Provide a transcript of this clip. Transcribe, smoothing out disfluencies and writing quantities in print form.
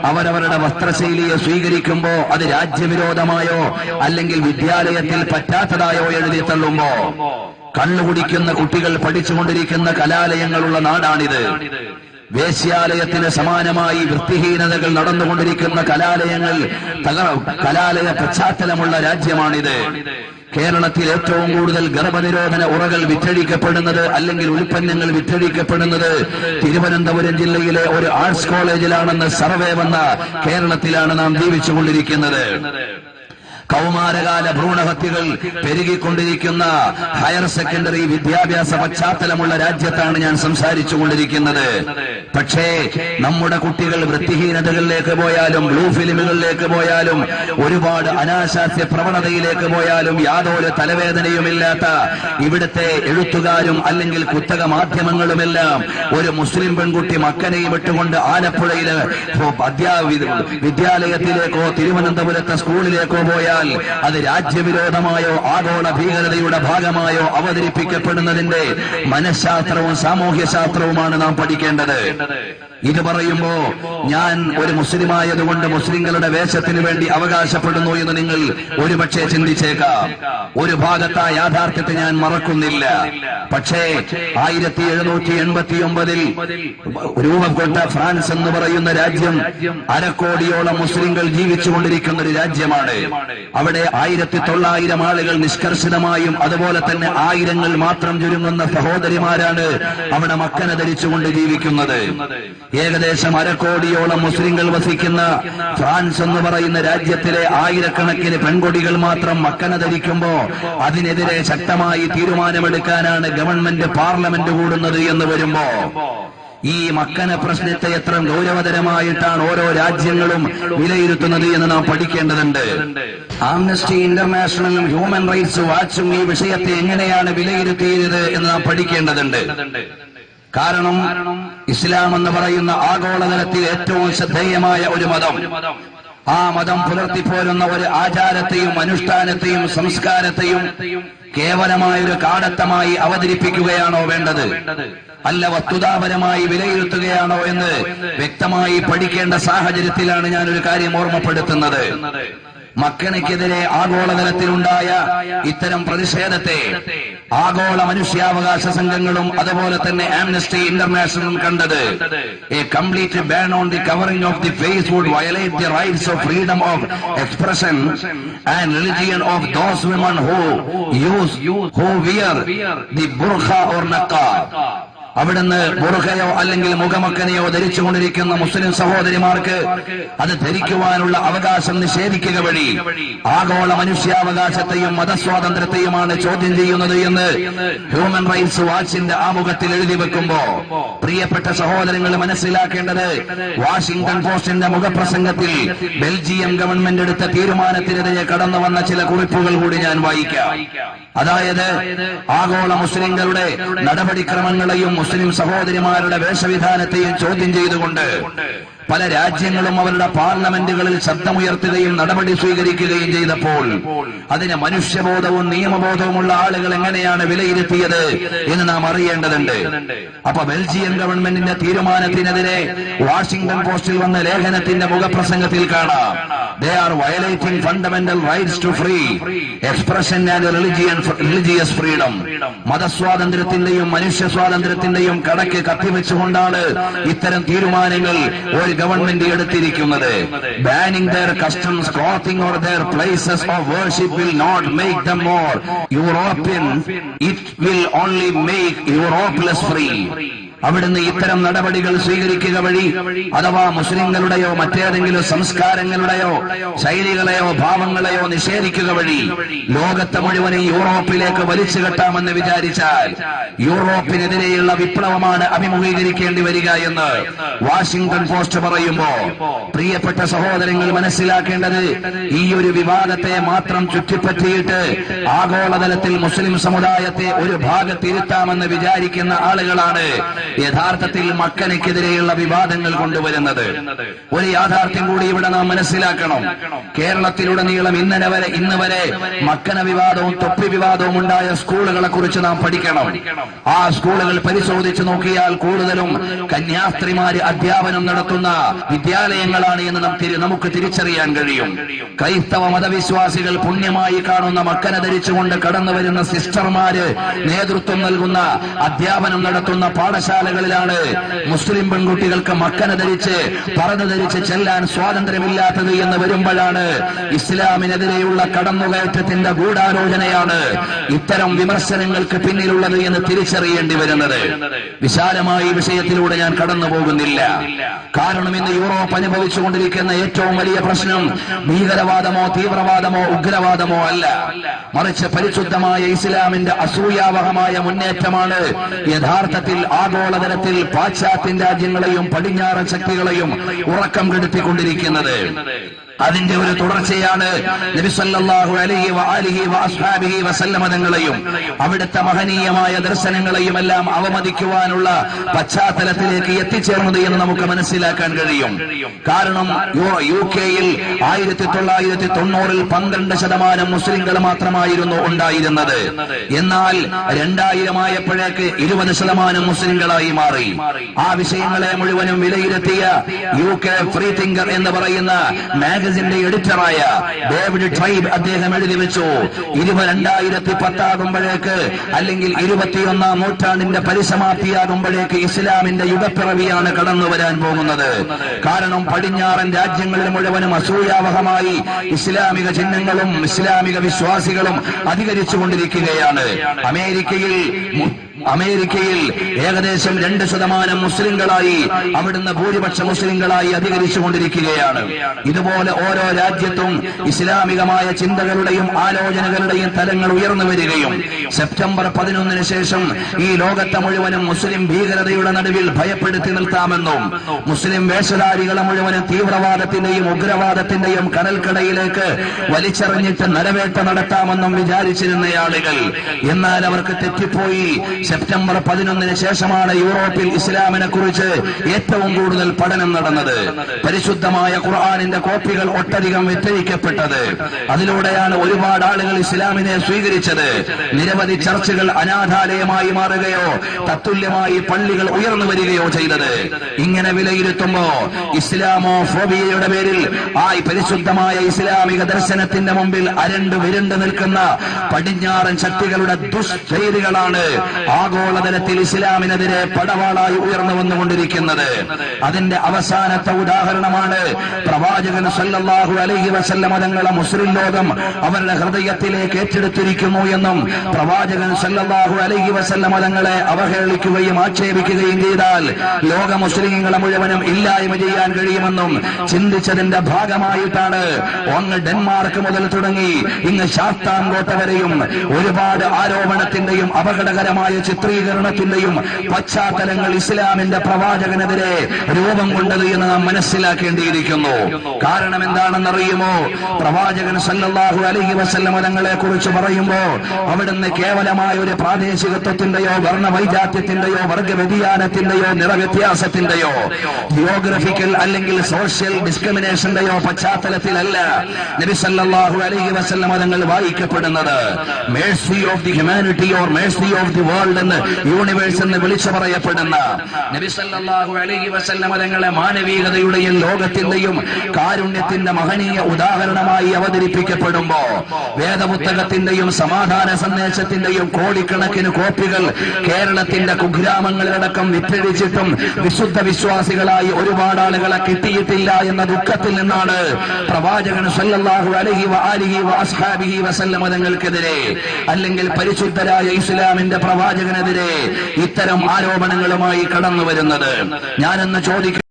അവരവരുടെ വസ്ത്രശൈലിയെ സ്വീകരിക്കുമ്പോ അത് രാജ്യവിരോധമായോ അല്ലെങ്കിൽ വിദ്യാലയത്തിൽ പറ്റാത്തതായോ എഴുതി തള്ളുമ്പോ കള്ളുകുടിക്കുന്ന കുട്ടികൾ പഠിച്ചുകൊണ്ടിരിക്കുന്ന കലാലയങ്ങളുള്ള നാടാണിത്. വേശ്യാലയത്തിന് സമാനമായി വൃത്തിഹീനതകൾ നടന്നുകൊണ്ടിരിക്കുന്ന കലാലയ പശ്ചാത്തലമുള്ള രാജ്യമാണിത്. കേരളത്തിൽ ഏറ്റവും കൂടുതൽ ഗർഭനിരോധന ഉറകൾ വിറ്റഴിക്കപ്പെടുന്നത് അല്ലെങ്കിൽ ഉൽപ്പന്നങ്ങൾ വിറ്റഴിക്കപ്പെടുന്നത് തിരുവനന്തപുരം ജില്ലയിലെ ഒരു ആർട്സ് കോളേജിലാണെന്ന് സർവേ വന്ന കേരളത്തിലാണ് നാം ജീവിച്ചുകൊണ്ടിരിക്കുന്നത്. കൗമാരകാല ഭ്രൂണഹത്യകൾ പെരുകിക്കൊണ്ടിരിക്കുന്ന ഹയർ സെക്കൻഡറി വിദ്യാഭ്യാസ പശ്ചാത്തലമുള്ള രാജ്യത്താണ് ഞാൻ സംസാരിച്ചു കൊണ്ടിരിക്കുന്നത്. പക്ഷേ നമ്മുടെ കുട്ടികൾ വൃത്തിഹീനതകളിലേക്ക് പോയാലും ബ്ലൂ ഫിലിമുകളിലേക്ക് പോയാലും ഒരുപാട് അനാശാസ്യ പ്രവണതയിലേക്ക് പോയാലും യാതൊരു തലവേദനയുമില്ലാത്ത ഇവിടുത്തെ എഴുത്തുകാരും അല്ലെങ്കിൽ കുത്തക മാധ്യമങ്ങളുമെല്ലാം ഒരു മുസ്ലിം പെൺകുട്ടി മക്കനെയും വിട്ടുകൊണ്ട് ആലപ്പുഴയില് വിദ്യാലയത്തിലേക്കോ തിരുവനന്തപുരത്തെ സ്കൂളിലേക്കോ പോയാൽ അത് രാജ്യവിരോധമായോ ആഗോള ഭീകരതയുടെ ഭാഗമായോ അവതരിപ്പിക്കപ്പെടുന്നതിന്റെ മനഃശാസ്ത്രവും സാമൂഹ്യശാസ്ത്രവുമാണ് നാം പഠിക്കേണ്ടത്. ഇത് പറയുമ്പോ ഞാൻ ഒരു മുസ്ലിമായതുകൊണ്ട് മുസ്ലിങ്ങളുടെ വേഷത്തിന് വേണ്ടി അവകാശപ്പെടുന്നു എന്ന് നിങ്ങൾ ഒരുപക്ഷെ ചിന്തിച്ചേക്കാം. ഒരു ഭാഗത്ത് ആ യാഥാർത്ഥ്യത്തെ ഞാൻ മറക്കുന്നില്ല. പക്ഷേ 1789 രൂപപ്പെട്ട ഫ്രാൻസ് എന്ന് പറയുന്ന രാജ്യം 1/2 കോടിയോളം മുസ്ലിങ്ങൾ ജീവിച്ചുകൊണ്ടിരിക്കുന്ന ഒരു രാജ്യമാണ്. അവിടെ 1900 ആളുകൾ നിഷ്കർഷിതമായും അതുപോലെ തന്നെ ആയിരങ്ങൾ മാത്രം ചുരുങ്ങുന്ന സഹോദരിമാരാണ് അവിടെ മക്കന ധരിച്ചുകൊണ്ട് ജീവിക്കുന്നത്. ഏകദേശം 1/2 കോടിയോളം മുസ്ലിങ്ങൾ വസിക്കുന്ന ഫ്രാൻസ് എന്ന് പറയുന്ന രാജ്യത്തിലെ ആയിരക്കണക്കിന് പെൺകൊടികൾ മാത്രം മക്കന ധരിക്കുമ്പോ അതിനെതിരെ ശക്തമായി തീരുമാനമെടുക്കാനാണ് ഗവൺമെന്റ് പാർലമെന്റ് കൂടുന്നത് എന്ന് വരുമ്പോ ഈ മക്കന പ്രശ്നത്തെ എത്ര ഗൗരവതരമായിട്ടാണ് ഓരോ രാജ്യങ്ങളും വിലയിരുത്തുന്നത് എന്ന് നാം പഠിക്കേണ്ടതുണ്ട്. ആംനസ്റ്റി ഇന്റർനാഷണലും ഹ്യൂമൻ റൈറ്റ്സ് വാച്ചും ഈ വിഷയത്തെ എങ്ങനെയാണ് വിലയിരുത്തിയത് എന്ന് നാം പഠിക്കേണ്ടതുണ്ട്. കാരണം ഇസ്ലാം എന്ന് പറയുന്ന ആഗോളതലത്തിൽ ഏറ്റവും ശ്രദ്ധേയമായ ഒരു മതം, ആ മതം പുലർത്തിപ്പോരുന്ന ഒരു ആചാരത്തെയും അനുഷ്ഠാനത്തെയും സംസ്കാരത്തെയും കേവലമായ ഒരു കാടത്തമായി അവതരിപ്പിക്കുകയാണോ വേണ്ടത്, അല്ല വസ്തുതാപരമായി വിലയിരുത്തുകയാണോ എന്ന് വ്യക്തമായി പഠിക്കേണ്ട സാഹചര്യത്തിലാണ് ഞാനൊരു കാര്യം ഓർമ്മപ്പെടുത്തുന്നത്. മക്കനയ്ക്കെതിരെ ആഗോളതലത്തിലുണ്ടായ ഇത്തരം പ്രതിഷേധത്തെ ആഗോള മനുഷ്യാവകാശ സംഘങ്ങളും അതുപോലെ തന്നെ ആംനസ്റ്റി ഇന്റർനാഷണലും കണ്ടത് a complete ban on the covering of the face would violate the rights of freedom of expression and religion of those women who wear the burqa or niqab. അവിടുന്ന് ബുർഖയോ അല്ലെങ്കിൽ മുഖമക്കനെയോ ധരിച്ചുകൊണ്ടിരിക്കുന്ന മുസ്ലിം സഹോദരിമാർക്ക് അത് ധരിക്കുവാനുള്ള അവകാശം നിഷേധിക്കുക വഴി ആഗോള മനുഷ്യാവകാശത്തെയും മതസ്വാതന്ത്ര്യത്തെയുമാണ് ചോദ്യം ചെയ്യുന്നത് എന്ന് ഹ്യൂമൻ റൈറ്റ്സ് വാച്ചിന്റെ ആമുഖത്തിൽ എഴുതി വെക്കുമ്പോ പ്രിയപ്പെട്ട സഹോദരങ്ങൾ മനസ്സിലാക്കേണ്ടത് വാഷിംഗ്ടൺ പോസ്റ്റിന്റെ മുഖപ്രസംഗത്തിൽ ബെൽജിയം ഗവൺമെന്റ് എടുത്ത തീരുമാനത്തിനെതിരെ കടന്നു വന്ന ചില കുറിപ്പുകൾ കൂടി ഞാൻ വായിക്കാം. അതായത് ആഗോള മുസ്ലിങ്ങളുടെ നടപടിക്രമങ്ങളെയും മുസ്ലിം സഹോദരിമാരുടെ വേഷവിധാനത്തെയും ചോദ്യം ചെയ്തുകൊണ്ട് പല രാജ്യങ്ങളും അവരുടെ പാർലമെന്റുകളിൽ ശബ്ദമുയർത്തുകയും നടപടി സ്വീകരിക്കുകയും ചെയ്തപ്പോൾ അതിന് മനുഷ്യബോധവും നിയമബോധവുമുള്ള ആളുകൾ എങ്ങനെയാണ് വിലയിരുത്തിയത് എന്ന് നാം അറിയേണ്ടതുണ്ട്. അപ്പൊ ബെൽജിയൻ ഗവൺമെന്റിന്റെ തീരുമാനത്തിനെതിരെ വാഷിംഗ്ടൺ പോസ്റ്റിൽ വന്ന ലേഖനത്തിന്റെ മുഖപ്രസംഗത്തിൽ കാണാം, they are violating fundamental rights to free expression and religious freedom. മതസ്വാതന്ത്ര്യത്തിന്റെയും മനുഷ്യ സ്വാതന്ത്ര്യത്തിന്റെയും കടക്ക് കത്തിവെച്ചുകൊണ്ടാണ് ഇത്തരം തീരുമാനങ്ങൾ ഒരു ഗവൺമെന്റ് എടുത്തിരിക്കുന്നത്. Banning their customs, clothing or their places of worship will not make them more European, it will only make Europe less free. അവിടുന്ന് ഇത്തരം നടപടികൾ സ്വീകരിക്കുക വഴി അഥവാ മുസ്ലിങ്ങളുടെയോ മറ്റേതെങ്കിലും സംസ്കാരങ്ങളുടെയോ ശൈലികളെയോ ഭാവങ്ങളെയോ നിഷേധിക്കുക വഴി ലോകത്തെ മുഴുവനും യൂറോപ്പിലേക്ക് വലിച്ചു കെട്ടാമെന്ന് വിചാരിച്ചാൽ യൂറോപ്പിനെതിരെയുള്ള വിപ്ലവമാണ് അഭിമുഖീകരിക്കേണ്ടി വരിക എന്ന് വാഷിംഗ്ടൺ പോസ്റ്റ് പറയുമ്പോ പ്രിയപ്പെട്ട സഹോദരങ്ങൾ മനസ്സിലാക്കേണ്ടത് ഈ ഒരു വിവാദത്തെ മാത്രം ചുറ്റിപ്പറ്റിയിട്ട് ആഗോളതലത്തിൽ മുസ്ലിം സമുദായത്തെ ഒരു ഭാഗത്തിരുത്താമെന്ന് വിചാരിക്കുന്ന ആളുകളാണ് യഥാർത്ഥത്തിൽ മക്കനെതിരെയുള്ള വിവാദങ്ങൾ കൊണ്ടുവരുന്നത്. ഒരു യാഥാർത്ഥ്യം കൂടി ഇവിടെ നാം മനസ്സിലാക്കണം. കേരളത്തിലുടനീളം ഇന്ന് വരെ മക്കന വിവാദവും തൊപ്പി വിവാദവും ഉണ്ടായ സ്കൂളുകളെ കുറിച്ച് നാം പഠിക്കണം. ആ സ്കൂളുകൾ പരിശോധിച്ചു നോക്കിയാൽ കൂടുതലും കന്യാസ്ത്രീമാര് അധ്യാപനം നടത്തുന്ന വിദ്യാലയങ്ങളാണ് എന്ന് നമുക്ക് തിരിച്ചറിയാൻ കഴിയും. ക്രൈസ്തവ മതവിശ്വാസികൾ പുണ്യമായി കാണുന്ന മക്കന ധരിച്ചുകൊണ്ട് കടന്നു വരുന്ന സിസ്റ്റർമാര് നേതൃത്വം നൽകുന്ന അധ്യാപനം നടത്തുന്ന പാഠശാലകളിലാണ് മുസ്ലിം പെൺകുട്ടികൾക്ക് മക്കന ധരിച്ച് ചെല്ലാൻ സ്വാതന്ത്ര്യമില്ലാത്തത് എന്ന് വരുമ്പോഴാണ് ഇസ്ലാമിനെതിരെയുള്ള കടന്നുകയറ്റത്തിന്റെ ഗൂഢാലോചനയാണ് ഇത്തരം വിമർശനങ്ങൾക്ക് പിന്നിലുള്ളത് എന്ന് തിരിച്ചറിയേണ്ടി വരുന്നത്. വിശാലമായി വിഷയത്തിലൂടെ ഞാൻ കടന്നു പോകുന്നില്ല. കാരണം ഇന്ന് യൂറോപ്പ് അനുഭവിച്ചുകൊണ്ടിരിക്കുന്ന ഏറ്റവും വലിയ പ്രശ്നം ഭീകരവാദമോ തീവ്രവാദമോ ഉഗ്രവാദമോ അല്ല, മറിച്ച് പരിശുദ്ധമായ ഇസ്ലാമിന്റെ അസൂയാവഹമായ മുന്നേറ്റമാണ് യഥാർത്ഥത്തിൽ ആഗോളതലത്തിൽ പാശ്ചാത്യ രാജ്യങ്ങളെയും പടിഞ്ഞാറൻ ശക്തികളെയും ഉറക്കം കെടുത്തിക്കൊണ്ടിരിക്കുന്നത്. അതിന്റെ ഒരു തുടർച്ചയാണ് നബി സല്ലല്ലാഹു അലൈഹി വആലിഹി വഅസ്ഹാബിഹി വസല്ലമ തങ്ങളെയും അവിടുത്തെ മഹനീയമായ ദർശനങ്ങളെയും എല്ലാം അവമതിക്കുവാനുള്ള പശ്ചാത്തലത്തിലേക്ക് എത്തിച്ചേർന്നത് എന്ന് നമുക്ക് മനസ്സിലാക്കാൻ കഴിയും. കാരണം UK-ൽ 1990-ൽ 12% മുസ്ലിംകൾ മാത്രമായിരുന്നു ഉണ്ടായിരുന്നത്. എന്നാൽ 2000 ആയപ്പോഴേക്ക് 20% മുസ്ലിംകളായി മാറി. ആ വിഷയങ്ങളെ മുഴുവനും വിലയിരുത്തിയ UK ഫ്രീ തിങ്കർ എന്ന് പറയുന്ന മാഗസിന്റെ എഡിറ്ററായ ഡേവിഡ് ട്രൈബ് അദ്ദേഹം എഴുതി വെച്ചു, 2010 ആകുമ്പോഴേക്ക് അല്ലെങ്കിൽ 21-ാം നൂറ്റാണ്ടിന്റെ പരിസമാപ്തിയാകുമ്പോഴേക്ക് ഇസ്ലാമിന്റെ യുഗപ്പിറവിയാണ് കടന്നു വരാൻ പോകുന്നത്. കാരണം പടിഞ്ഞാറൻ രാജ്യങ്ങളിൽ മുഴുവനും അസൂയാവഹമായി ഇസ്ലാമിക ചിഹ്നങ്ങളും ഇസ്ലാമിക വിശ്വാസികളും അധികരിച്ചുകൊണ്ടിരിക്കുകയാണ്. അമേരിക്കയിൽ ഏകദേശം 2% മുസ്ലിങ്ങളായി, അവിടുന്ന് ഭൂരിപക്ഷ മുസ്ലിങ്ങളായി അധികരിച്ചുകൊണ്ടിരിക്കുകയാണ്. ഇതുപോലെ ഓരോ രാജ്യത്തും ഇസ്ലാമികമായ ചിന്തകളുടെയും ആലോചനകളുടെയും തലങ്ങൾ ഉയർന്നു വരികയും സെപ്റ്റംബർ 11 ശേഷം ഈ ലോകത്തെ മുഴുവനും മുസ്ലിം ഭീകരതയുടെ നടുവിൽ ഭയപ്പെടുത്തി നിർത്താമെന്നും മുസ്ലിം വേഷധാരികളെ മുഴുവനും തീവ്രവാദത്തിന്റെയും ഉഗ്രവാദത്തിന്റെയും കനൽക്കടയിലേക്ക് വലിച്ചെറിഞ്ഞിട്ട് നരവേട്ട നടത്താമെന്നും വിചാരിച്ചിരുന്ന ആളുകൾ, എന്നാൽ അവർക്ക് തെറ്റിപ്പോയി. സെപ്റ്റംബർ 11 ശേഷമാണ് യൂറോപ്പിൽ ഇസ്ലാമിനെ കുറിച്ച് ഏറ്റവും കൂടുതൽ പഠനം നടന്നത്. പരിശുദ്ധമായ ഖുർആനിന്റെ കോപ്പികൾ ഒട്ടധികം വിറ്റഴിക്കപ്പെട്ടത്. അതിലൂടെയാണ് ഒരുപാട് ആളുകൾ ഇസ്ലാമിനെ സ്വീകരിച്ചത്. നിരവധി ചർച്ചുകൾ അനാഥാലയമായി മാറുകയോ തത്തുല്യമായി പള്ളികൾ ഉയർന്നു വരികയോ ചെയ്തത്. ഇങ്ങനെ വിലയിരുത്തുമ്പോ ഇസ്ലാമോഫോബിയയുടെ പേരിൽ പരിശുദ്ധമായ ഇസ്ലാമിക ദർശനത്തിന്റെ മുമ്പിൽ വിരണ്ടു നിൽക്കുന്ന പടിഞ്ഞാറൻ ശക്തികളുടെ ദുഷ്ചെയ്തികളാണ് ആഗോളതലത്തിൽ ഇസ്ലാമിനെതിരെ പടവാളായി ഉയർന്നു വന്നുകൊണ്ടിരിക്കുന്നത്. അതിന്റെ അവസാനത്തെ ഉദാഹരണമാണ് പ്രവാചകൻ സല്ലല്ലാഹു അലൈഹി വസല്ലമ തങ്ങളെ മുസ്ലിം ലോകം അവരുടെ ഹൃദയത്തിലേക്ക് ഏറ്റെടുത്തിരിക്കുന്നു എന്നും പ്രവാചകൻ സല്ലല്ലാഹു അലൈഹി വസല്ലമ തങ്ങളെ അവഹേളിക്കുകയും ആക്ഷേപിക്കുകയും ചെയ്താൽ ലോക മുസ്ലിങ്ങളെ മുഴുവനും ഇല്ലായ്മ ചെയ്യാൻ കഴിയുമെന്നും ചിന്തിച്ചതിന്റെ ഭാഗമായിട്ടാണ് അങ്ങ് ഡെൻമാർക്ക് മുതൽ തുടങ്ങി ഇങ്ങ് ശാസ്താംകോട്ട വരെയും ഒരുപാട് ആരോപണത്തിന്റെയും അപകടകരമായ ചിത്രീകരണത്തിന്റെയും പശ്ചാത്തലങ്ങൾ ഇസ്ലാമിന്റെ പ്രവാചകനെതിരെ രൂപം കൊണ്ടത് എന്ന് നാം മനസ്സിലാക്കേണ്ടിയിരിക്കുന്നു. കാരണം എന്താണെന്നറിയുമോ? പ്രവാചകൻ സല്ലല്ലാഹു അലൈഹി വസല്ലമ തങ്ങളെ കുറിച്ച് പറയുമ്പോ അവിടുന്ന് കേവലമായ ഒരു പ്രാദേശികത്വത്തിന്റെയോ വർണ്ണവൈജാത്യത്തിന്റെയോ വർഗവ്യതിയാനത്തിന്റെയോ നിറവ്യത്യാസത്തിന്റെയോ ജിയോഗ്രഫിക്കൽ അല്ലെങ്കിൽ സോഷ്യൽ ഡിസ്ക്രിമിനേഷന്റെയോ പശ്ചാത്തലത്തിലല്ല നബി സല്ലല്ലാഹു അലൈഹി വസല്ലമ തങ്ങൾ വായിക്കപ്പെടുന്നത്. Mercy of the humanity or mercy of the world എന്ന് യൂണിവേഴ്സ് എന്ന് വിളിച്ചു പറയപ്പെടുന്ന നബി സല്ലല്ലാഹു അലൈഹി വസല്ലമ തങ്ങളെ മാനവികതയുടെയും ലോകത്തിന്റെയും കാരുണ്യത്തിന്റെ മഹനീയ ഉദാഹരണമായി അവതരിപ്പിക്കപ്പെടുമ്പോ വേദപുസ്തകത്തിന്റെയും സമാധാന സന്ദേശത്തിന്റെയും കോടിക്കണക്കിന് കോപ്പികൾ കേരളത്തിന്റെ കുഗ്രാമങ്ങളിലടക്കം വിറ്റഴിച്ചിട്ടും വിശുദ്ധ വിശ്വാസികളായി ഒരുപാട് ആളുകളെ കിട്ടിയിട്ടില്ല എന്ന ദുഃഖത്തിൽ നിന്നാണ് പ്രവാചകൻ സല്ലല്ലാഹു അലൈഹി വആലിഹി വഅസ്ഹാബിഹി വസല്ലമ തങ്ങൾക്കെതിരെ അല്ലെങ്കിൽ പരിശുദ്ധരായ ഇസ്ലാമിന്റെ പ്രവാചകനെതിരെ ഇത്തരം ആരോപണങ്ങളുമായി കടന്നു വരുന്നത്. ഞാനെന്ന് ചോദിക്കും,